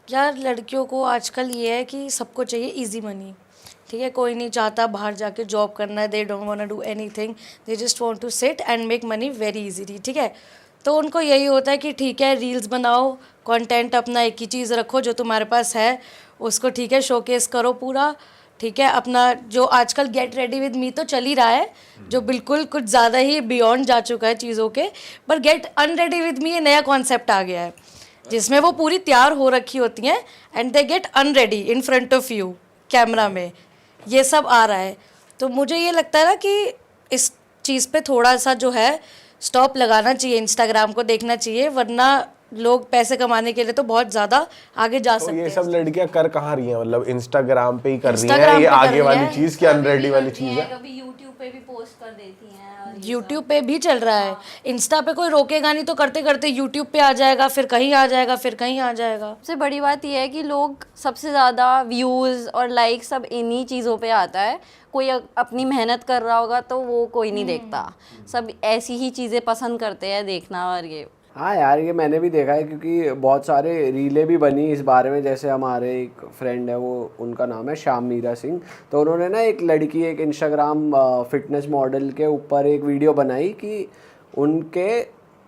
यार लड़कियों को आजकल ये है कि सबको चाहिए इजी मनी, ठीक है। कोई नहीं चाहता बाहर जाके जॉब करना है, they don't want to do anything, they just want to sit and make money very easily, ठीक है। तो उनको यही होता है कि ठीक है रील्स बनाओ, कंटेंट अपना एक ही चीज़ रखो जो तुम्हारे पास है उसको, ठीक है, शोकेस करो पूरा, ठीक है। अपना जो आजकल गेट रेडी विद मी तो चल ही रहा है, जो बिल्कुल कुछ ज़्यादा ही बियॉन्ड जा चुका है चीज़ों के, पर गेट अनरेडी विद मी ये नया कॉन्सेप्ट आ गया है जिसमें वो पूरी तैयार हो रखी होती हैं and they get unready in front of you camera में, ये सब आ रहा है। तो मुझे ये लगता है ना कि इस चीज़ पे थोड़ा सा जो है स्टॉप लगाना चाहिए, इंस्टाग्राम को देखना चाहिए, वरना लोग पैसे कमाने के लिए तो बहुत ज़्यादा आगे जा सकते हैं। ये सब लड़कियां कर कहाँ रही हैं, मतलब इंस्टाग्राम पे ही कर रही हैं ये आगे वाली चीज़ की अनरेडी वाली चीज़ है। कभी यूट्यूब पे भी पोस्ट कर देती हैं, यूट्यूब पे भी चल रहा है, इंस्टा पे कोई रोकेगा नहीं, तो करते करते यूट्यूब पे आ जाएगा, फिर कहीं आ जाएगा, फिर कहीं आ जाएगा। सबसे बड़ी बात यह है कि लोग सबसे ज़्यादा व्यूज़ और लाइक सब इन्हीं चीज़ों पे आता है। कोई अपनी मेहनत कर रहा होगा तो वो कोई नहीं देखता, सब ऐसी ही चीज़ें पसंद करते हैं देखना। और ये हाँ यार, ये मैंने भी देखा है क्योंकि बहुत सारे रीलें भी बनी इस बारे में। जैसे हमारे एक फ्रेंड है, वो उनका नाम है श्याम मीरा सिंह, तो उन्होंने ना एक लड़की, एक इंस्टाग्राम फिटनेस मॉडल के ऊपर एक वीडियो बनाई कि उनके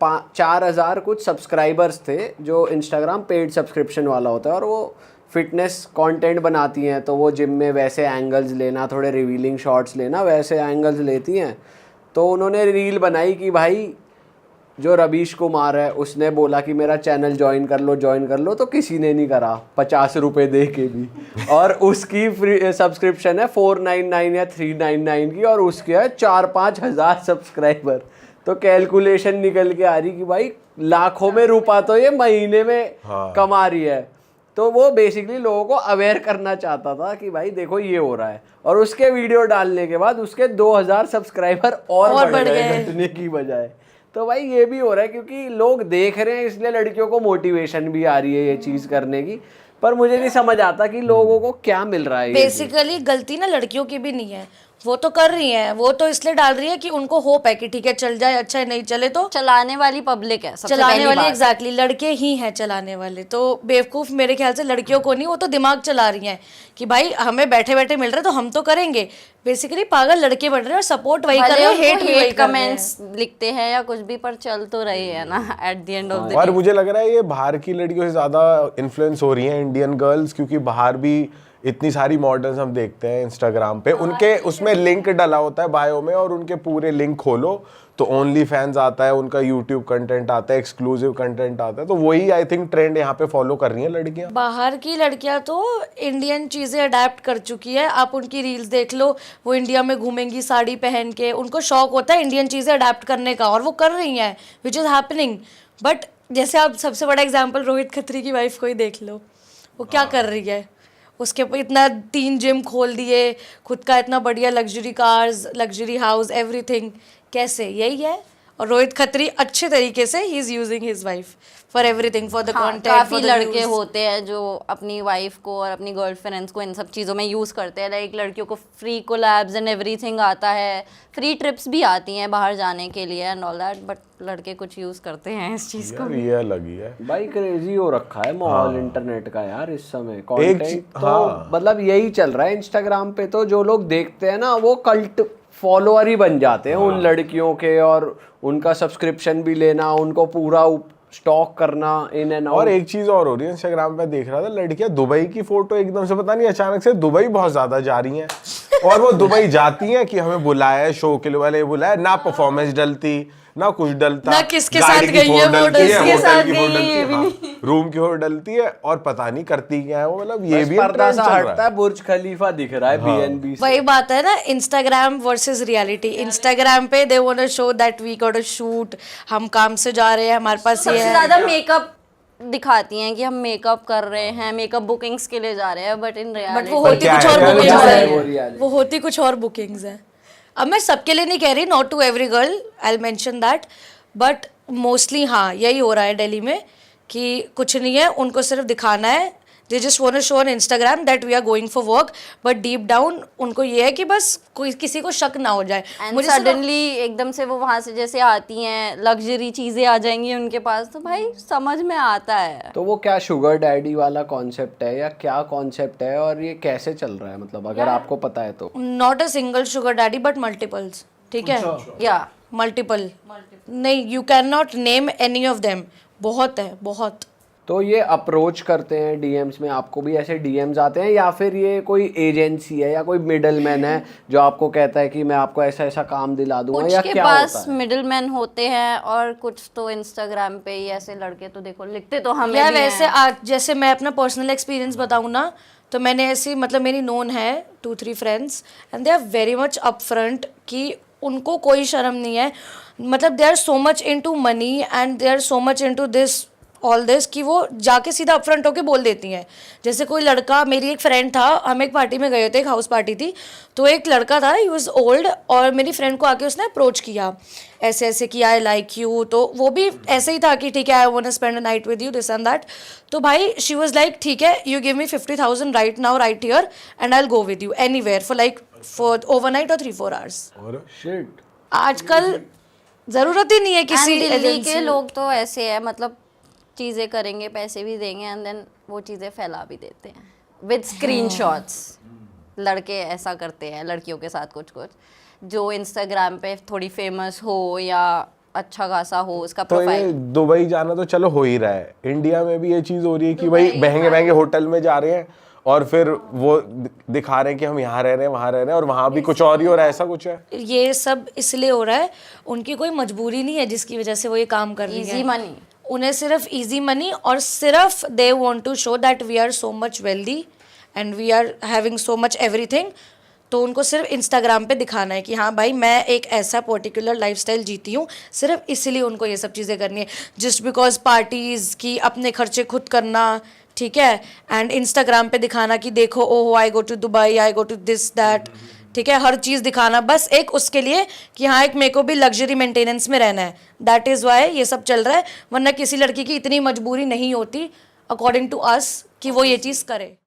4,000 कुछ सब्सक्राइबर्स थे, जो इंस्टाग्राम पेड सब्सक्रिप्शन वाला होता है, और वो फिटनेस कंटेंट बनाती हैं। तो वो जिम में वैसे एंगल्स लेना, थोड़े रिवीलिंग शॉट्स लेना, वैसे एंगल्स लेती हैं। तो उन्होंने रील बनाई कि भाई जो रवीश कुमार है उसने बोला कि मेरा चैनल ज्वाइन कर लो, तो किसी ने नहीं करा 50 रुपये दे के भी। और उसकी फ्री सब्सक्रिप्शन है 499 या 399 की, और उसके है 4-5 हज़ार सब्सक्राइबर। तो कैलकुलेशन निकल के आ रही कि भाई लाखों में रुपया तो ये महीने में कमा रही है। तो वो बेसिकली लोगों को अवेयर करना चाहता था कि भाई देखो ये हो रहा है, और उसके वीडियो डालने के बाद उसके 2,000 सब्सक्राइबर और बढ़ गए घटने की बजाय। तो भाई ये भी हो रहा है क्योंकि लोग देख रहे हैं, इसलिए लड़कियों को मोटिवेशन भी आ रही है ये चीज़ करने की। पर मुझे नहीं समझ आता कि लोगों को क्या मिल रहा है। बेसिकली गलती ना लड़कियों की भी नहीं है, वो तो कर रही हैं, वो तो इसलिए डाल रही है कि उनको होप है कि ठीक है चल जाए, अच्छा है, नहीं चले तो चलाने वाली पब्लिक है, सबसे चलाने वाली एग्जैक्टली लड़के ही हैं चलाने वाले। तो बेवकूफ़ मेरे ख्याल से लड़कियों को नहीं, वो तो दिमाग चला रही हैं कि भाई हमें बैठे बैठे मिल रहा है तो हम तो करेंगे। बेसिकली पागल लड़के बन रहे हैं और सपोर्ट वही कर रहे हैं, हेट कमेंट्स लिखते हैं या कुछ भी, पर चल तो रहे हैं ना at the end of the day. और मुझे लग रहा है ये बाहर की लड़कियों से ज़्यादा इन्फ्लुएंस हो रही हैं इंडियन गर्ल्स, क्योंकि बाहर भी इतनी सारी मॉडल्स हम देखते हैं इंस्टाग्राम पे, उनके उसमें लिंक डाला होता है बायो में, और उनके पूरे लिंक खोलो तो ओनली फैंस आता है, उनका यूट्यूब कंटेंट आता है, एक्सक्लूसिव कंटेंट आता है। तो वही आई थिंक ट्रेंड यहाँ पे फॉलो कर रही हैं लड़कियाँ। बाहर की लड़कियाँ तो इंडियन चीज़ें अडेप्ट कर चुकी है। आप उनकी रील्स देख लो, वो इंडिया में घूमेंगी साड़ी पहन के, उनको शौक होता है इंडियन चीज़ें अडेप्ट करने का, और वो कर रही हैं, विच इज़ हैपनिंग। बट जैसे आप सबसे बड़ा एग्जाम्पल रोहित खत्री की वाइफ को ही देख लो, वो क्या कर रही है, उसके ऊपर इतना 3 जिम खोल दिए, खुद का इतना बढ़िया luxury cars, luxury house, everything, कैसे? यही है। और रोहित खत्री अच्छे तरीके से he is using his wife for everything, for the content. काफी लड़के होते हैं जो अपनी वाइफ को और अपनी गर्लफ्रेंड्स को इन सब चीज़ों में यूज़ करते हैं। लाइक लड़कियों को फ्री कोलैब्स एंड एवरीथिंग आता है, फ्री ट्रिप्स भी आती हैं बाहर जाने के लिए एंड ऑल दैट, बट लड़के कुछ यूज़ करते हैं इस चीज़ को। ये अलग ही है भाई, क्रेजी हो रखा है माहौल इंटरनेट का यार इस समय। कंटेंट तो मतलब यही चल रहा है इंस्टाग्राम पे, तो जो लोग देखते हैं ना वो कल्ट फॉलोअर ही बन जाते हैं उन लड़कियों के, और उनका सब्सक्रिप्शन भी लेना, उनको पूरा स्टॉक करना इन एंड आउट। और एक चीज और हो रही है इंस्टाग्राम पे, देख रहा था लड़कियां दुबई की फोटो एकदम से पता नहीं अचानक से दुबई बहुत ज्यादा जा रही हैं, और वो दुबई जाती हैं कि हमें बुलाया है, शो के वाले बुलाया, ना परफॉर्मेंस डलती ना कुछ डलता, ना किसके साथ गई है वो, किसके साथ गई है ये भी नहीं, रूम की फोटो डलती है, और पता नहीं करती क्या है वो। मतलब ये भी पर्दा सा हटता है, बुर्ज खलीफा दिख रहा है बीएनबी से। वही बात है ना, इंस्टाग्राम वर्सेस रियलिटी। इंस्टाग्राम पे they want to show that we got a shoot, हम काम से जा रहे हैं, हमारे पास ये है। सबसे ज्यादा मेकअप दिखाती हैं कि हम मेकअप कर रहे हैं, मेकअप बुकिंग्स के लिए जा रहे हैं, बट इन रियलिटी वो होती कुछ और बुकिंग्स है, वो होती कुछ और बुकिंग्स है। अब मैं सबके लिए नहीं कह रही, not to every girl, I will mention that, but mostly हाँ यही हो रहा है दिल्ली में कि कुछ नहीं है, उनको सिर्फ दिखाना है they just want to show on Instagram that we are going for work, but deep down उनको ये है कि बस कोई किसी को शक ना हो जाए। एंड सडनली एकदम से वो वहाँ से जैसे आती हैं, लग्जरी चीज़ें आ जाएंगी उनके पास, तो भाई समझ में आता है। तो वो क्या शुगर डैडी वाला कॉन्सेप्ट है या क्या कॉन्सेप्ट है, और ये कैसे चल रहा है, मतलब अगर आपको पता है तो? Not a single sugar daddy but multiples, ठीक है, या मल्टीपल नहीं, you can not name any of them, बहुत है बहुत। तो ये अप्रोच करते हैं डीएम्स में, आपको भी ऐसे डीएम्स आते हैं, या फिर ये कोई एजेंसी है या कोई मिडलमैन है जो आपको कहता है कि मैं आपको ऐसा ऐसा काम दिला दूंगा, कुछ या के क्या पास होता है? मिडलमैन होते हैं और कुछ तो इंस्टाग्राम पे ही ऐसे लड़के तो देखो लिखते तो हमें यार भी वैसे हैं। आज जैसे मैं अपना पर्सनल एक्सपीरियंस बताऊँ ना, तो मैंने ऐसी मतलब मेरी नोन है 2-3 friends and they are very much upfront कि उनको कोई शर्म नहीं है, मतलब they are so much into money and they are so much into this all this कि वो जाके सीधा अपफ्रंट होके बोल देती हैं। जैसे कोई लड़का, मेरी एक फ्रेंड था, हम एक पार्टी में गए थे, एक हाउस पार्टी थी, तो एक लड़का था, ही वाज ओल्ड, और मेरी फ्रेंड को आके उसने अप्रोच किया ऐसे ऐसे कि आई लाइक यू, तो वो भी ऐसे ही था कि ठीक है I want to spend a night with you, this and that. तो भाई शी वाज लाइक ठीक है, you give me 50,000 right now right here and I will go with you anywhere for overnight और 3-4 आवर्स। और shit. आजकल जरूरत ही नहीं है किसी And दिल्ली agency- के लोग तो ऐसे है, मतलब चीज़ें करेंगे, पैसे भी देंगे एंड देन वो चीज़ें फैला भी देते हैं विद स्क्रीनशॉट्स। लड़के ऐसा करते हैं लड़कियों के साथ, कुछ कुछ जो इंस्टाग्राम पे थोड़ी फेमस हो या अच्छा खासा हो उसका तो ये प्रोफाइल। दुबई जाना तो चलो हो ही रहा है, इंडिया में भी ये चीज़ हो रही है कि भाई महंगे महंगे होटल में जा रहे हैं और फिर वो दिखा रहे हैं कि हम यहाँ रह रहे हैं, वहाँ रह रहे हैं, और वहाँ भी कुछ और ही हो रहा है, ऐसा कुछ है। ये सब इसलिए हो रहा है, उनकी कोई मजबूरी नहीं है जिसकी वजह से वो ये काम कर रही इजी है। मनी, उन्हें सिर्फ इजी मनी और सिर्फ they want to show that we are so much wealthy and we are having so much everything. तो उनको सिर्फ इंस्टाग्राम पे दिखाना है कि हाँ भाई मैं एक ऐसा पर्टिकुलर लाइफस्टाइल जीती हूँ, सिर्फ इसलिए उनको ये सब चीज़ें करनी है, जस्ट बिकॉज पार्टीज़ की अपने खर्चे खुद करना, ठीक है, एंड इंस्टाग्राम पे दिखाना कि देखो ओहो I go to Dubai, I go to this that, ठीक है, हर चीज़ दिखाना बस एक उसके लिए कि हाँ एक मेरे को भी लग्जरी मेंटेनेंस में रहना है। दैट इज़ वाई ये सब चल रहा है, वरना किसी लड़की की इतनी मजबूरी नहीं होती अकॉर्डिंग टू अस कि वो ये चीज़ करे।